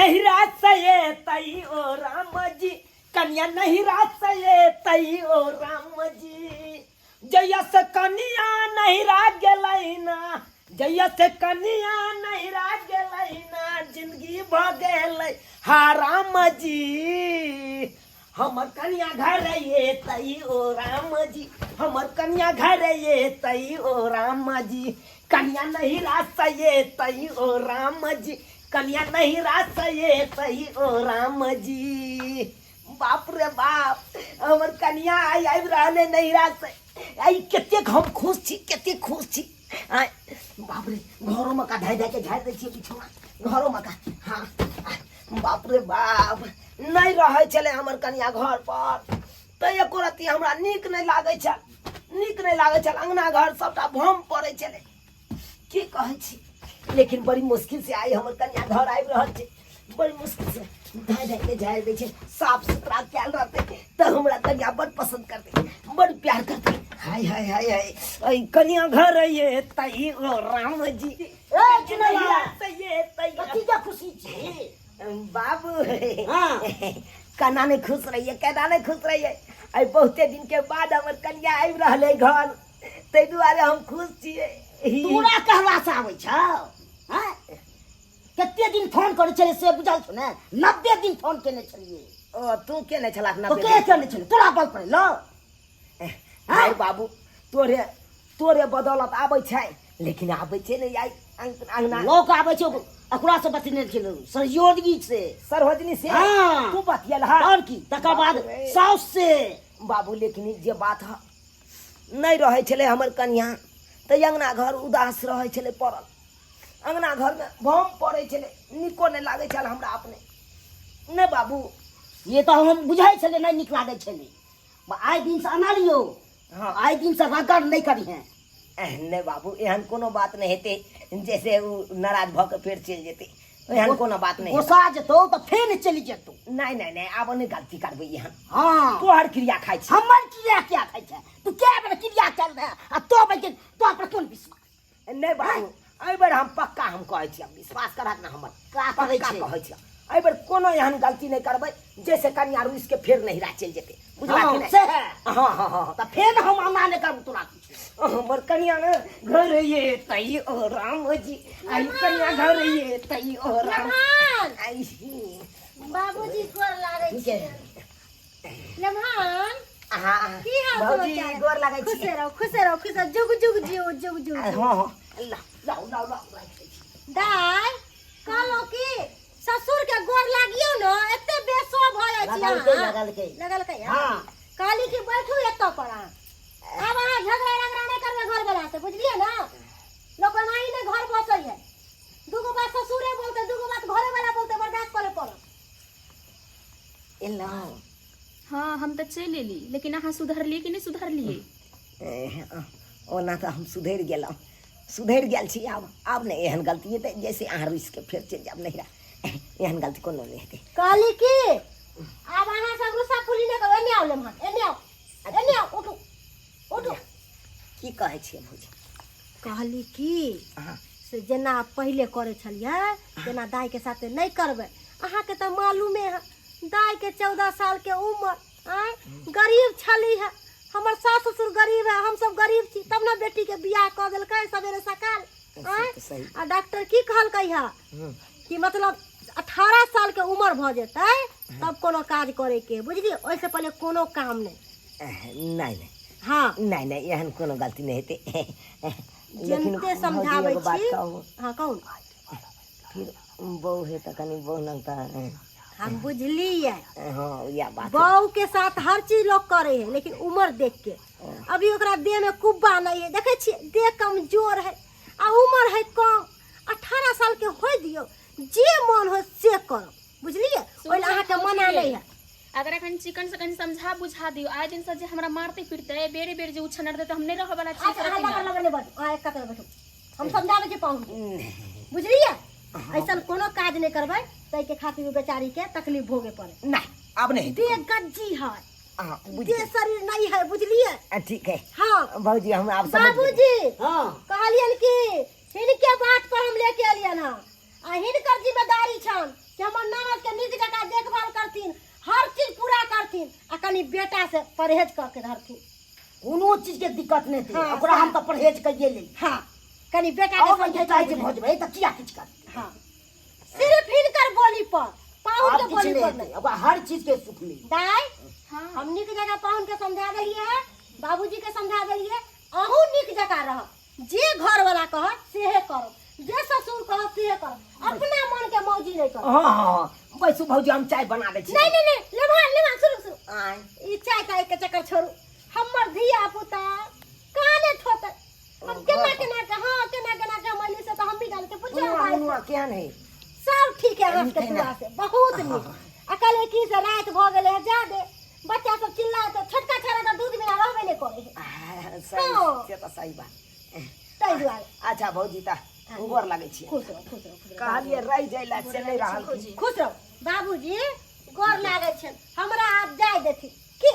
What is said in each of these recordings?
नहीं रात से तई ओ राम जी, कन्या नहीं रात से तई ओ राम जी। जैया से कन्या नहीं रात गेलैना, जैया से कन्या नहीं रात गेलैना, जिंदगी भ गेलै हा राम जी। हमर कन्या घर ये तई ओ राम जी, हमर कन्या घर ये तई ओ राम जी। कन्या नहीं रात ये तई ओ राम जी, कन्या नहीं रात ये तई ओ राम जी। बाप रे बाप, हमर कन्या आई आबि रहले नहीं रात आई, कतेक हम खुश छी, कतेक खुश छी। बाप रे, घरों में का धाय धाय के झाड़ दै छियै बिछौना, घरों में का। हाँ बाप रे बाप, नहीं रहे चले हमर कन्या घर पर, तो एको रत्ती हमरा नीक नहीं लागे छल, नीक नहीं लागे छल। अंगना घर सबटा भम पड़े चले, की कहै छी। लेकिन बड़ी मुश्किल से आई हमर कन्या घर आबि रहल छै, बड़ी मुश्किल से धाय धाय के झाड़ दै छै। साफ सुथरा कैल रहते तो हमरा कन्या बड़ पसंद करते, बड़ प्यार करते। हाय हाय हाय हाय, कन्या घर ये तई ओ राम जी। खुशी छी बाबू, कना नहीं खुश रहिए, केना नहीं खुश रहिए। आई बहुते दिन के बाद हमर कन्या आबि रहले घर, तै दुआरे हम खुश छियै। तोरा कहला से आबै छौ? हैं कते दिन फोन करे छले से बुझल छौ ने? 90 दिन फोन केने छलिए। ओ तू केने छला? 90 के केने छले? तोरा बल पड़े लो। हाय बाबू, तोरे बदौलत आबै छै, लेकिन आबै छै ने आई अंगना लोग आबै छै अकुरा से बतिने छले, सहयोगी से, सरहजनी से। हाँ। तू बतियल हा और की तकर बाद साउस से। बाबू लेकिन जे बात है नहीं रहे छले हमर कन्या, तो अंगना घर उदास रहे छले पड़ल, अंगना घर में भम पड़े छले, निको नहीं लागे छल हमरा अपने। नहीं बाबू, ये तो हम बुझाई छले नहीं निक लागे छले, आइ दिन से अना लियो। हाँ, आइ दिन से रगड़ नहीं करी हैं। नहीं बाबू, एहन कोनो बात नहीं हेते जैसे वो नाराज भ के फिर चल जेते, एहन कोनो बात नहीं। गोसा जतो तो फिर चली जेतो। नहीं नहीं नहीं, आब नहीं गलती करबे एहन। हाँ, तोहर क्रिया खाइ छी, हमर क्रिया क्या खाइ छै? तू क्या बेर क्रिया चल रहा आ तो बजे तो पर कोन विश्वास? नहीं बाबू, एहि बेर हम पक्का हम कहै छी, विश्वास करत ना हमर, का करै पक्का छै? कहै छी एहि बेर कोनो एहन गलती नहीं करबै जैसे कन्या रुइस के फिर नहीं चल जेते, बुझला कि नहीं? से है। हाँ हाँ हाँ, तो फिर हम अना नहीं करब तोरा। हमर कन्या न घर ये तई ओ राम जी, आई कन्या घर ये तई ओ राम। आई बाबूजी गोर लागै छै। लम्हान हाँ की हाल भौजी समाचार? गोर लागै छी। खुश रहो, खुश रहो, खुश रहो, जुग जुग जियो, जुग जुग हाँ जियो। हाँ, लाओ लाओ लाओ। दाय कहलो कि ससुर के गोर लागियो न, एते बेसो भ जाइ छी अहाँ। लगल के हाँ। काली के बैठू एतो पर। अब अहाँ झगड़ा रगड़ा नहीं करबे घर वाला से, बुझलिए ना? लोग नहीं ने घर बसै है, दुगो बात ससुरे बोलते, दुगो बात घरे वाला बोलते, बर्दाश्त करे पड़त। लाओ। हाँ, हम तो चल एली, लेकिन अहाँ सुधरलिए कि नहीं सुधरलिए? ओना तो हम सुधर गेलहुँ, सुधर गेल छी। आब नहीं एहन गलती हेतै जैसे अहाँ रुइस के फिर चल जाब नहिरा, एहन गलती कोनो नहीं हेतै। काली की अब अहाँ सब रुसा फुली ने करो, एने आओ लम्हान, एने आओ, उठो उठो। की कहै छियै भौजी? कहली की हाँ। से जेना पहले करे छलिए, जेना दाई के साथे नहीं करबे। अहाँ के तो मालूमे है, दाई के 14 साल के उम्र, गरीब छली है, हमर सास ससुर गरीब है, हम सब गरीब छी, तब ना बेटी के बियाह कर देलकै सवेरे सकाल। आ डॉक्टर की कहलकै है कि मतलब 18 साल के उम्र भ जेतै तब कोनो काज करे के, बुझलिए? ओइसे पहले कोनो काम नहीं। नहीं नहीं हाँ नहीं नहीं, एहन कोनो गलती नहीं हेतै। जनते समझाबै बात छी। कहू, हाँ कौन फिर बहू है तो कनी बहू लगता है। हम बुझलिए, हाँ या बात। बहू के साथ हर चीज लोग करे है, लेकिन उम्र देख के। अभी ओकरा देह में कुब्बा नहीं है, देखे छिए देह कमजोर है, आ उम्र है कम। 18 साल के हो दियो, जे मन हो से करो, बुझलिए? ओइ ला अहाँ के मना नहीं है। अगर अखन चिकन से कहीं समझा बुझा दियो, आए दिन से जे हमरा मारते पीटते बेरे बेरे जे उछनर देते, हम नहीं रह वाला छी। अच्छा लगा बैठो, एक कतरे बैठो, हम समझावे के पाऊ, बुझलिए? ऐसा कोनो काज नहीं करबै तै के खातिर बेचारी के तकलीफ भोगे पड़े। नहीं अब नहीं देह गज्जी है, हाँ देह शरीर नहीं है, बुझलिए? ठीक है। हाँ भौजी हम आप समझ गए। बाबूजी हाँ, कहलियन कि हिनके बात पर हम लेके अलियन, आ हिनकर जिम्मेदारी छन कि हमर ननद के नीक जकाँ देखभाल करथिन, हर चीज पूरा करथिन आ कनी बेटा से परहेज करके धरथिन। कोनो चीज के दिक्कत नहीं थी, हाँ, ओकरा हम तो परहेज कइए ले। हाँ कनी बेटा के और समझाई चाहे जे भोजबै त किया किछ कर। हाँ सिर्फ हिनकर बोली पर, पाहुन के आप बोली किछ पर नहीं नहीं। ओकरा हर चीज के सुख मिली। दाई हाँ हम नीक जगह पाहुन के समझा देलिए है, बाबूजी के समझा देलिए, अहूँ नीक जगह रह, जे घर वाला कह सेहे करो, जे ससुर कह सेहे करो, अपना मन के मौजी नहीं करो। हाँ हाँ बैसू भौजी, हम चाय बना दै छी। नहीं नहीं नहीं लेवा शुरू आय ई चाय ताय के चक्कर छोड़ू, हमर धिया पुता काने ठोते, हम केना के हाँ केना के मली से तो हम भी डाल के पूछा भाई उनुआ केहन है? सब ठीक है हाथ के दुआ से, बहुत नीक। अकले की से रात भ गेले जा दे, बच्चा सब चिल्लाए तो छोटका छाड़ा का दूध बिना रहबे नहीं करे है, सही से तो सही बात। तै दुआरे। अच्छा भौजी ता गोर लागै छी। खुश रहो खुश रहो खुश रहो कहलिए रह जाइला से नहीं रहल। खुश रहो बाबूजी, गोर लागे छन, हमरा आप जाय देथिन की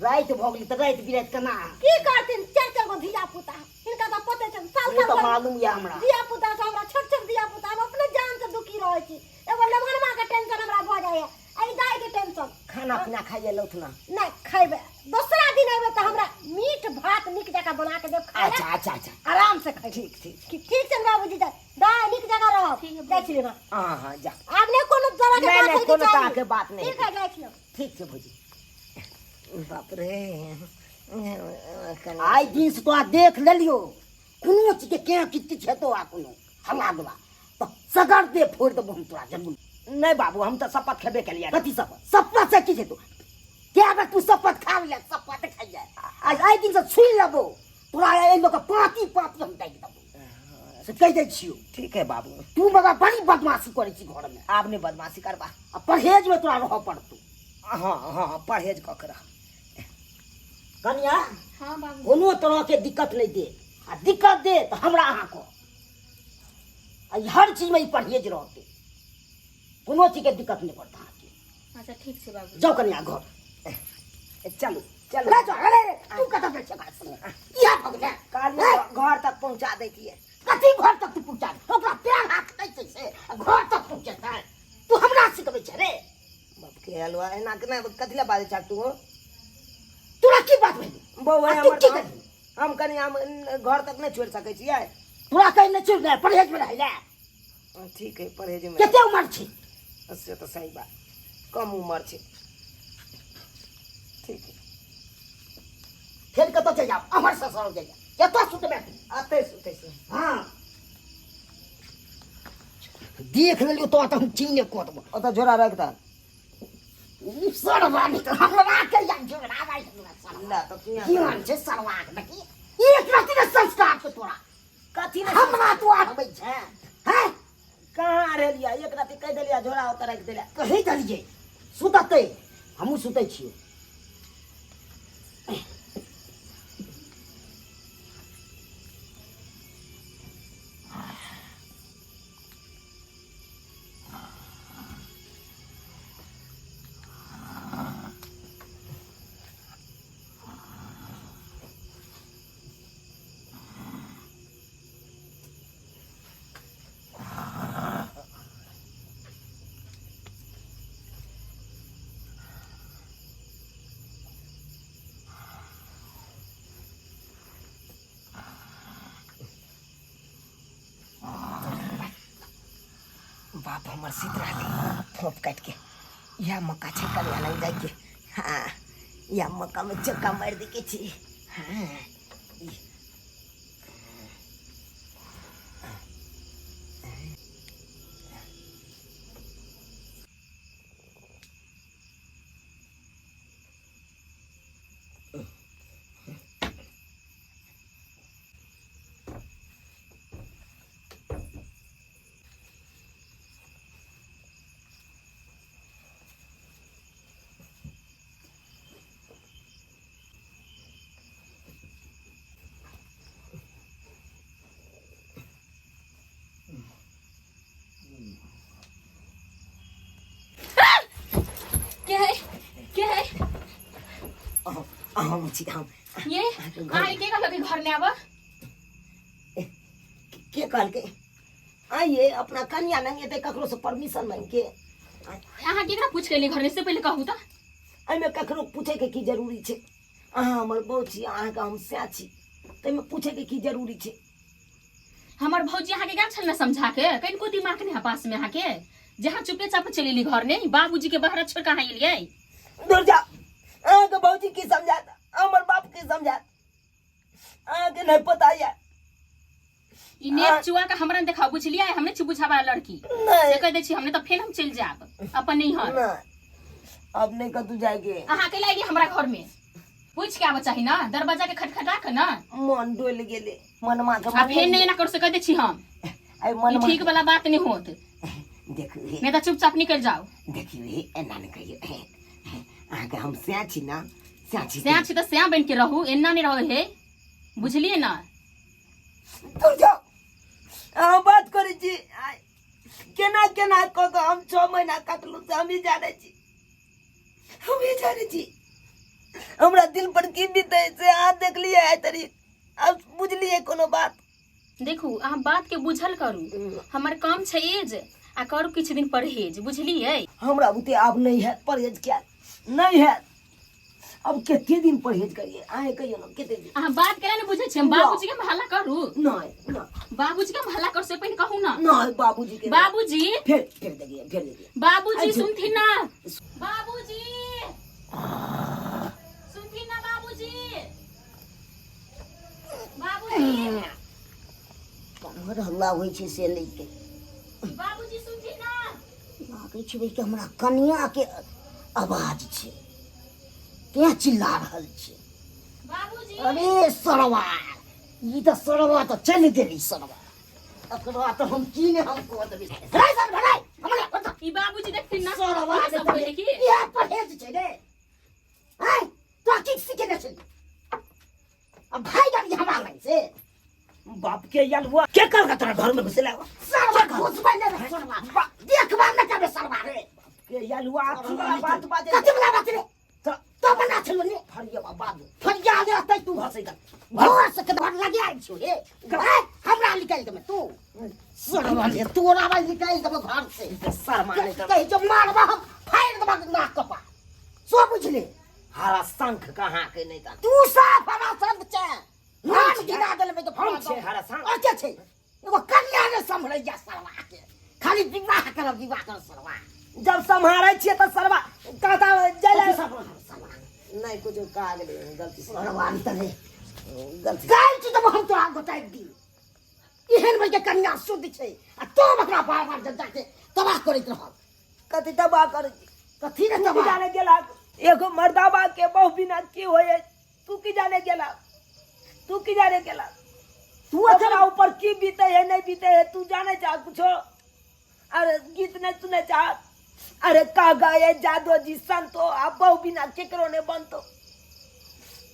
रात भ गेली त रात बिरात केना की करथिन, चार गो धिया पुता हिनका तो पते छन, साल ये तो साल मालूम या हमरा। धिया पुता से हमरा छोट धिया पुता, हम अपने जान से दुखी रहै छी। एगो लमनमा के टेंशन हमरा भ जाय, आई दाई के टेंशन। खाना पीना खाइए लौटना। नहीं खैबे, दूसरा दिन अबे तो हमरा मीट भात नीक जगह बना के देब खाए, अच्छा अच्छा अच्छा आराम से खाए। ठीक ठीक। ठीक छै बाबूजी, दाई नीक जगह रहो। ठीक है, जाय छी ना हाँ हाँ जा। आब ने कोनो तरह के नहीं, बात नहीं, होई कोनो छै। तरह के बात नहीं। ठीक है जाय छी। ठीक छै भौजी। बाप रे आई दिन से तो देख लेलियो, कोनो चीज के क्या किछ हेतो आ कोनो हल्ला देबा तो सगर दे फोड़ देबो हम तोरा जरूर। नहीं बाबू, हम तो शपथ खेबे के लिए। कथी शपथ? शपथ से की हेतो? क्या बे तू शपथ खा ले, शपथ खा जाए। आज आई दिन से सुन लेबो, तोरा ए लोग पाती हम दे देबो से कह दे छियो। ठीक है बाबू, तू मगर बड़ी बदमाशी करे छी घर में, आप ने बदमाशी करबा। आ परहेज में तोरा रह पड़तो। हाँ हाँ परहेज कऽ के रह। कन्या हाँ बाबू कोनो तरह के दिक्कत नहीं दे, आ दिक्कत दे तो हमरा अहाँ को हर चीज में परहेज रहते, कोनो चीज के दिक्कत नहीं पड़ता अहाँके। अच्छा ठीक छै बाबू। जाओ कन्या घर चलू चलू। ले जाओ। अरे तू कतऽ पे छै गाछ में? इहा भग ले कहलिए घर तक पहुंचा दैतिए। कथी घर तक तू पहुंचा दे? ओकरा पैर हाथ दै छै से घर तक पहुंचेतै? तू हमरा सिखबै छै रे? बाप के हलवा एना केना कथी ला बाजै छा तू? तोरा की बात भेलै? बौआ आ तू हमर की हम कही? हम कनी हम घर तक नहीं छोड़ सकै छियै। तोरा कहीं नहीं छोड़ दे, परहेज में रह ले। ठीक है परहेज में। कते उम्र छै? से तो सही बात, कम उम्र छै। ठीक है फेर कतऽ चलि जाओ? हमर ससुर जाइ कतऽ सुतबै? आते सुते से। हाँ देख लेलियो तो हम चीने को देबो। ओतऽ झोरा रख दा। सरवा निकल हमरा के या झगड़ा भाई सरवा ला तो किया की मान छै सरवा के देखी एक रति ने संस्कार के तोरा कथी ने हमरा तू आबै छै हैं? कहाँ रहलिया? एक राति कह देलिया झोरा ओतऽ रख देलिया। कहि दलिए सुततै, हमहूँ सुतै छियै। बाप हमर सीत रहले फोप काट के या मक्का छक्का ले लग जाए के। हाँ या मक्का में चक्का मार दे के छी। हाँ क्या है क्या है हम छी हम ये आए के कहलक घर में आब? के कहल के आइए अपना कन्या नहीं एते ककरो से परमिशन मांग के अहाँ केकरा पूछ के लिए घर में से पहले कहू तो एहिमे ककरो पूछे के की जरूरी छै? अहाँ हमर बहू छी, अहाँके हम सैह छी, ताहिमे पूछे के की जरूरी छै? हमर भौजी अहाँ के गाम छल ना समझा के कनिको दिमाग नहीं है पास में अहाँ के जहाँ चुपे चाप चली ली घर नहीं बाबूजी के बाहर छोड़ कहाँ एलिए दूर जा। अहाँके भौजी की समझात, हमर बाप की समझात, अहाँके नहीं पता है। ई नेक चुआ का हमरा ने देखा बुझलिए हमने छु बुझावा लड़की नहीं से कह दे छी हमने तो फिर हम चल जाब अपन नहीं हर नहीं, अब नहीं कतू जाएंगे। अहाँ के लाइए हमरा घर में पूछ के आबे चाहिए ना दरवाजा के खटखटा के ना मन डोल गेले, मनमा के आ फिर नहीं ना कर से कह दे छी हम आई ई मन ठीक वाला बात नहीं होत देखियो नहीं तो चुपचाप निकल जाओ देखियो एना नहीं कहियो। अहाँके हम सैह छी ना, सैह छी। स्या छी तो स्या बन के रहू एना नहीं रहो हे बुझलिए ना। दूर जाओ। अहाँ बात करे छी आइ केना केना क के हम 6 महीना काटलू से हम ही जाने छी, हम ही जाने छी। हमरा दिल पर की बीते से अहाँ देखलिए आइ तरी, अब बुझलिए कोनो बात। देखू अहाँ बात के बुझल करू हमर काम छै एज आ करू किछ दिन परहेज बुझलिए। हमरा बुते आब नहीं है परहेज, क्या नहीं है अब केते दिन परहेज करिए? अहाँ कहियो ना केते दिन? अहाँ बात केना नहीं बुझे छी हम बाबूजी के हल्ला करू नहीं ना बाबूजी के हल्ला कर से पहले कहू ना नहीं बाबूजी के बाबूजी फिर देखिए बाबूजी सुनथिन ना बाबूजी सुनथिन ना बाबूजी बाबूजी कमर हल्ला होइ छै से लेके बाबूजी सुनथिन ना लागे छै कि हमरा कनिया के आवाज छै, क्या चिल्ला रहल छै? बाबूजी अरे सरवा, ई तो सरवा तो चल गेली सरवा, अकरा तो हम की ने हमको देबी रे सर भलाई हमरा पता ई बाबूजी देखथिन ना सरवा ये सब होय की ये परहेज छै रे। हाय तो की सीखे दे छै? अब भाई गाड़ी हमरा नहीं से बाप के याल हुआ क्या कर का तेरा घर में घुसेला सरवा घुस बैले रे सरवा, देखबा न करे सरवा रे के याल हुआ हमरा बात बाजे कते बला बात रे तो बना छलो ने फरिया बाबू फरिया ले तै तू घसे का घर से के बाहर लगे आइ छो रे हमरा निकाल दे तू सरवा ले तोरा भाई निकाल दे घर से सर मारे का कहीं जो मारबा हम फाड़ देबा नाक कपा सो बुझले। हरा शंख कहाँ के नहीं था तू साफ हरा संग छे नाम गिरा देले तो हम छे हरा शंख अच्छा छे एगो कन्या ने संभल जा सरवा के खाली विवाह कर सरवा जब संहारे छिए तो सरवा कहता जले सरवा नहीं कुछ कहा गेले गलती से सरवा तले गलती काई छी तो हम तो आ बताइ दी एहन भई के कन्या शुद्ध छे आ तो बकरा बार जाके तबाह करैत रह कथी दबा कर कथी ने तू की तबाह जाने गेला एगो मर्दाबा के बहु बिना की होए तू की जाने गेला तू की जाने गेला तू अखरा ऊपर की बीते है नहीं बीते है तू जाने चाह कुछो? अरे गीत नहीं सुने चाह? अरे का गाये जादो जी संतो आ बहु बिना केकरो ने बनतो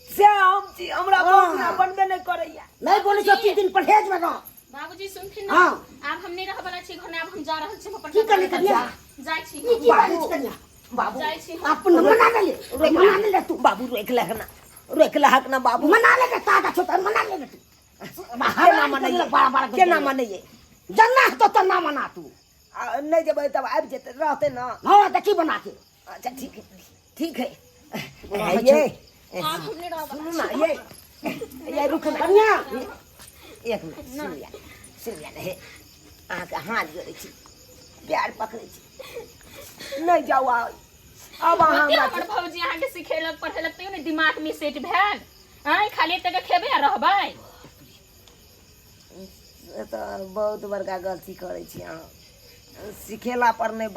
से हम छी हमरा बहु बिना बनबे नहीं करैया। नहीं बोली तो 3 दिन परहेज में रह बाबूजी सुनथिन ना हाँ। आब हम नहीं रह वाला छी घर में आब हम जा रहल छी अपन की करले कन्या जाय छी की बात कन्या बाबू जाय छी अपन मना ले तू बाबू रोक लहक ना बाबू मना ले तादा छोटा मना ले तू केना मनैये केना मनैये जन्ना तो ना मना तू नहीं जब तब आबि जेते रहते ना। हाँ देखी बना के अच्छा ठीक है ये आब हम नहीं रह सुनो ना ये रुको ना कन्या एक मिनट सुनिया नहीं अहाँके हाथ जोड़े छी प्यार पकड़े छी नहीं जाओ अब अहाँ हमरा हमर भौजी अहाँ के सिखेलक पढ़ेलक तैयो ने दिमाग में सेट भेल आइ खाली तक खेबे आ रहबै तो बहुत बड़का गलती करे छी अहाँ सिखेला पर नहीं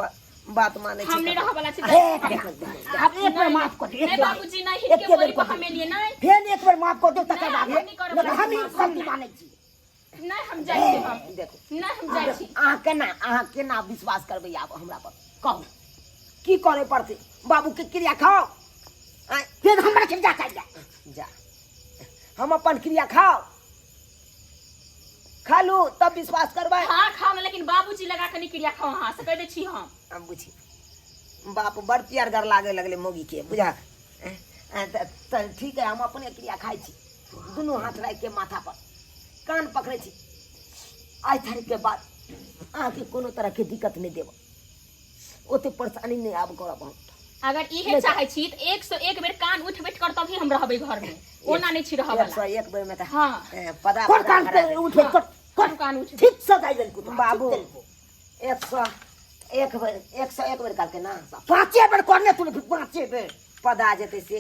बात माने छी। हम नहीं रह वाला छी अब एक बार माफ कर दे नहीं बाबूजी नहीं हिट के बोली को हमें लिए नहीं फिर एक बार माफ कर दो तकर नहीं, बाद हम नहीं करब। हम ही गलती माने छी नहीं हम जाय छी हम देखो नहीं हम जाय छी अहाँ केना विश्वास करबै आब हमरा पर कहू की करे पड़ते? बाबू के क्रिया खाओ फिर हमरा के जा कर जा हम अपन क्रिया खाओ खा लू तब विश्वास करबै। हां खाओ लेकिन बाबूजी लगा के नहीं क्रिया खाओ हां से कह दे छी हम बुझी बाप बड़ प्यार कर लागे लगले मोगी के बुझा ठीक है हम अपने क्रिया खाई छी दोनों हाथ राख के माथा पर कान पकड़े छी आज तारीख के बाद अहाँके कोनो तरह के दिक्कत नहीं देब ओते परेशानी नहीं आब करब हम अगर इहे चाहे छी त 101 बेर कान उठ बैठ कर तभी हम रहबै घर में ओना नहीं छी रहब वाला 101 बेर में त हां पदा कोन कान पे उठे कोन कान उठ ठीक से दाई देल बाबू 101 बेर करके ना 5 बेर करने तू 5 बेर पदा जेते से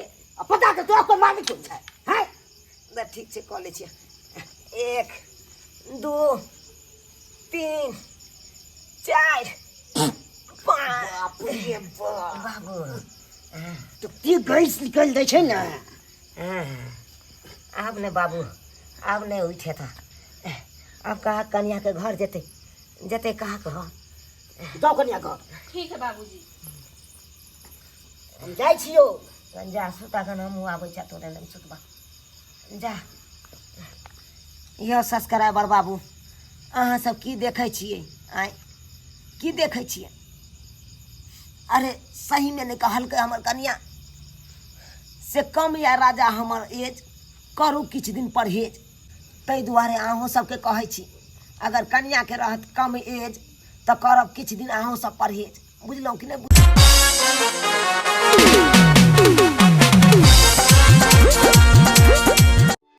पदा के तोरा को मालिक कोन छै हैं ना ठीक से कर ले छी 1 2 3 4 5 बाबू तो ती गैस निकल दै छै ना आब ने बाबू आब नहीं उठे था अब कहा कन्या के घर जेते जेते कहा कह जाओ कन्या घर ठीक है बाबूजी हम जाइ छियो जा सुता के हम आबै छ तोरे लग सुतबा जा यह सब्सक्राइबर बाबू अहाँ सब की देखै छियै आइ की देखै छियै अरे सही में नहीं कहलकै हमर कन्या से कम या राजा हमर एज करू किछ दिन परहेज ताहि दुआरे अहूँ सबके कहै छी अगर कन्या के रहत कम एज तो करब किछ दिन अहूँ सब परहेज बुझलहुँ कि नहीं।